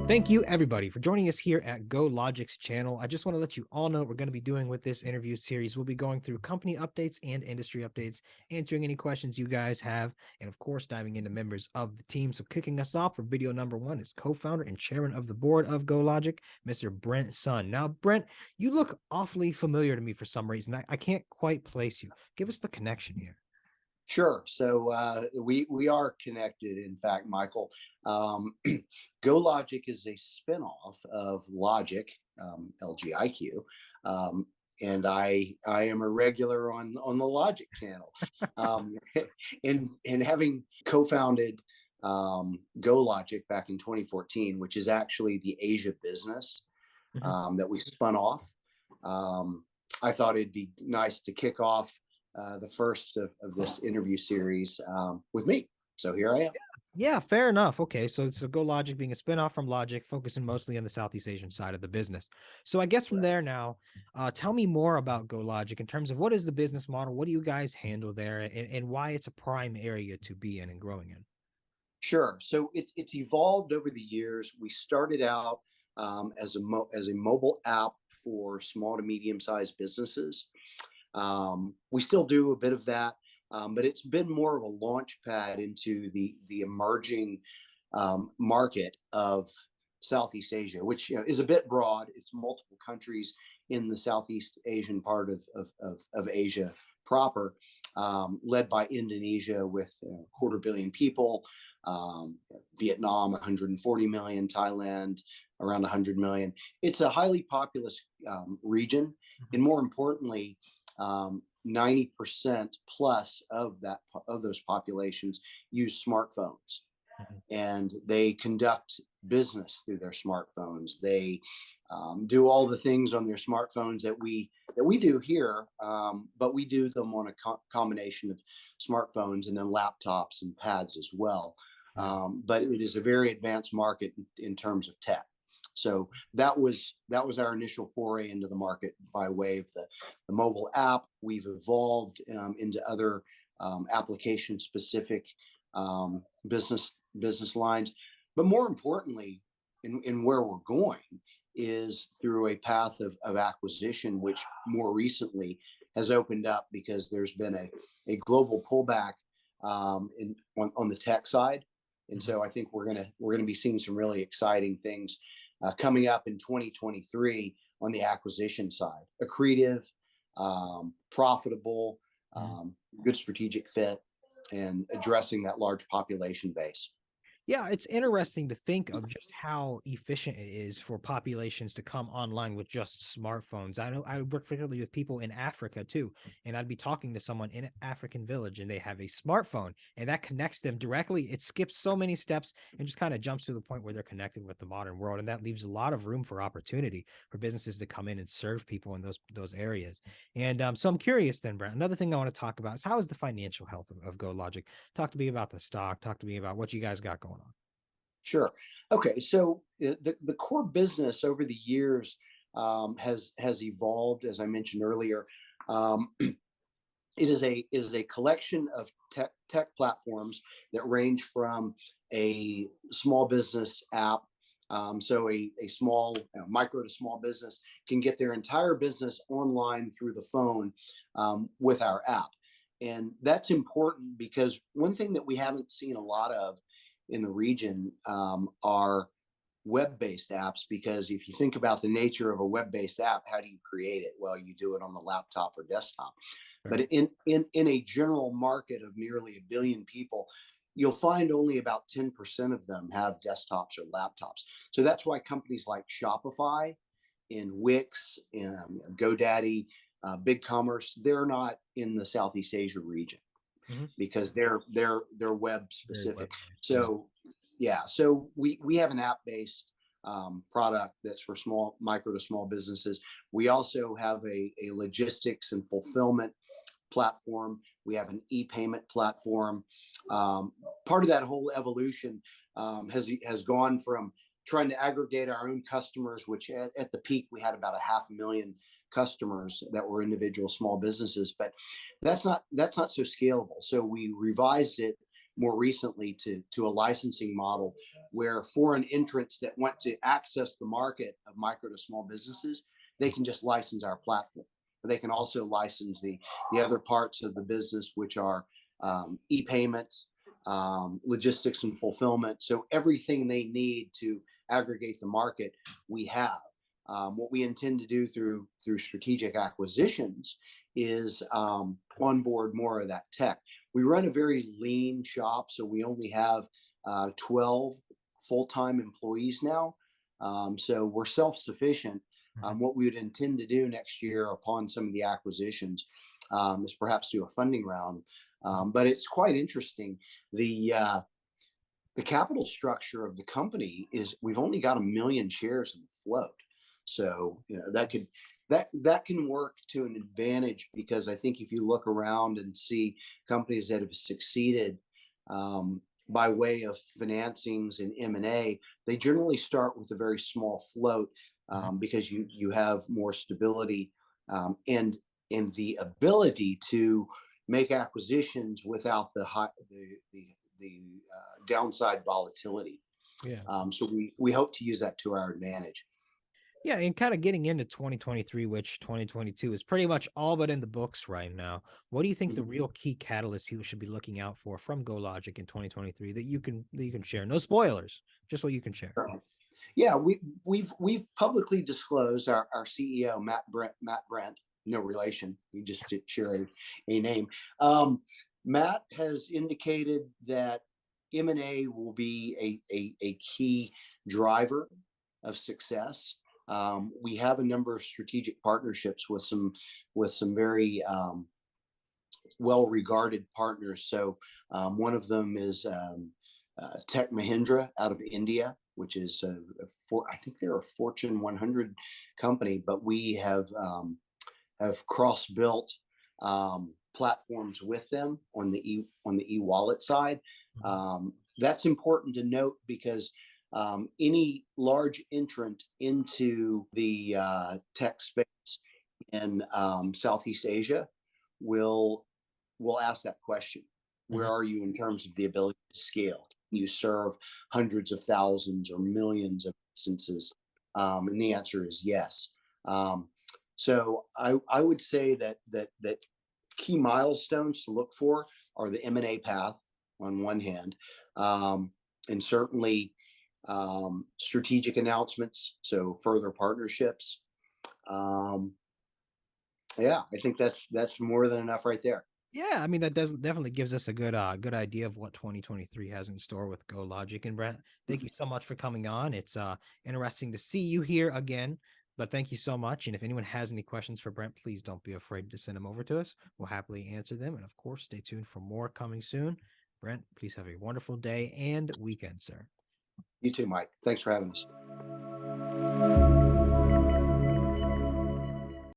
Thank you, everybody, for joining us here at GoLogiq's channel. I just want to let you all know what we're going to be doing with this interview series. We'll be going through company updates and industry updates, answering any questions you guys have, and of course, diving into members of the team. So kicking us off for video number one is co-founder and chairman of the board of GoLogiq, Mr. Brent Sun. Now, Brent, you look awfully familiar to me for some reason. I can't quite place you. Give us the connection here. Sure. So we are connected. In fact, Michael, GoLogiq is a spinoff of Logiq, LGIQ, and I am a regular on the Logiq channel. And having co-founded GoLogiq back in 2014, which is actually the Asia business that we spun off, I thought it'd be nice to kick off the first of this interview series with me. So here I am. Yeah, fair enough. Okay, so GoLogiq being a spinoff from Logiq, focusing mostly on the Southeast Asian side of the business. So I guess from there now, tell me more about GoLogiq in terms of what is the business model, what do you guys handle there, and why it's a prime area to be in and growing in. Sure. So it's evolved over the years. We started out as a mobile app for small to medium sized businesses. We still do a bit of that, but it's been more of a launch pad into the emerging market of Southeast Asia, which is a bit broad. It's multiple countries in the Southeast Asian part of Asia proper, led by Indonesia with 250 million people, Vietnam 140 million, Thailand around 100 million. It's a highly populous region, and more importantly, 90% plus of those populations use smartphones, and they conduct business through their smartphones. They do all the things on their smartphones that we do here, but we do them on a combination of smartphones and then laptops and pads as well. But it is a very advanced market in terms of tech. So that was our initial foray into the market by way of the mobile app. We've evolved into other application specific business lines, but more importantly, in where we're going is through a path of acquisition, which more recently has opened up because there's been a global pullback on the tech side, and so I think we're gonna be seeing some really exciting things coming up in 2023 on the acquisition side. Accretive, profitable, good strategic fit, and addressing that large population base. Yeah, it's interesting to think of just how efficient it is for populations to come online with just smartphones. I know I work frequently with people in Africa too, and I'd be talking to someone in an African village and they have a smartphone and that connects them directly. It skips so many steps and just kind of jumps to the point where they're connected with the modern world. And that leaves a lot of room for opportunity for businesses to come in and serve people in those areas. And so I'm curious then, Brent, another thing I want to talk about is how is the financial health of GoLogiq? Talk to me about the stock, talk to me about what you guys got going on. Sure. Okay. So the core business over the years has evolved, as I mentioned earlier. It is a collection of tech platforms that range from a small business app. So a small micro to small business can get their entire business online through the phone with our app. And that's important because one thing that we haven't seen a lot of in the region are web-based apps, because if you think about the nature of a web-based app, how do you create it? Well, you do it on the laptop or desktop. Right. But in a general market of nearly 1 billion people, you'll find only about 10% of them have desktops or laptops. So that's why companies like Shopify and Wix and GoDaddy, BigCommerce, they're not in the Southeast Asia region. Because they're web specific. So so we have an app-based product that's for micro to small businesses. We also have a logistics and fulfillment platform. We have an e-payment platform. Part of that whole evolution has gone from trying to aggregate our own customers, which at the peak we had about 500,000 customers that were individual small businesses, but that's not so scalable. So we revised it more recently to a licensing model where foreign entrants that want to access the market of micro to small businesses, they can just license our platform. But they can also license the other parts of the business, which are e-payments, logistics and fulfillment. So everything they need to aggregate the market, we have. What we intend to do through strategic acquisitions is onboard more of that tech. We run a very lean shop, so we only have 12 full-time employees now. So we're self-sufficient. What we would intend to do next year upon some of the acquisitions is perhaps do a funding round. But it's quite interesting. The capital structure of the company is we've only got 1 million shares in the float. So that can work to an advantage, because I think if you look around and see companies that have succeeded by way of financings and M&A, they generally start with a very small float because you have more stability and the ability to make acquisitions without the downside volatility. Yeah. So we hope to use that to our advantage. Yeah, and kind of getting into 2023, which 2022 is pretty much all but in the books right now. What do you think the real key catalyst people should be looking out for from GoLogiq in 2023 that you can share? No spoilers, just what you can share. Yeah, we've publicly disclosed our CEO Matt Brent, no relation, we just share a name. Matt has indicated that M&A will be a key driver of success. We have a number of strategic partnerships with some very well-regarded partners. So one of them is Tech Mahindra out of India, which is I think they're a Fortune 100 company, but we have cross-built platforms with them on the e-wallet side. That's important to note because any large entrant into the tech space in Southeast Asia will ask that question. Where are you in terms of the ability to scale? Can you serve hundreds of thousands or millions of instances? And the answer is yes. So I would say that key milestones to look for are the M&A path on one hand, and certainly strategic announcements, so further partnerships. Yeah, I think that's more than enough right there. Yeah, I mean that definitely gives us a good idea of what 2023 has in store with GoLogiq. And Brent, thank you so much for coming on. It's interesting to see you here again. But thank you so much. And if anyone has any questions for Brent, please don't be afraid to send them over to us. We'll happily answer them. And of course, stay tuned for more coming soon. Brent, please have a wonderful day and weekend, sir. You too, Mike. Thanks for having us.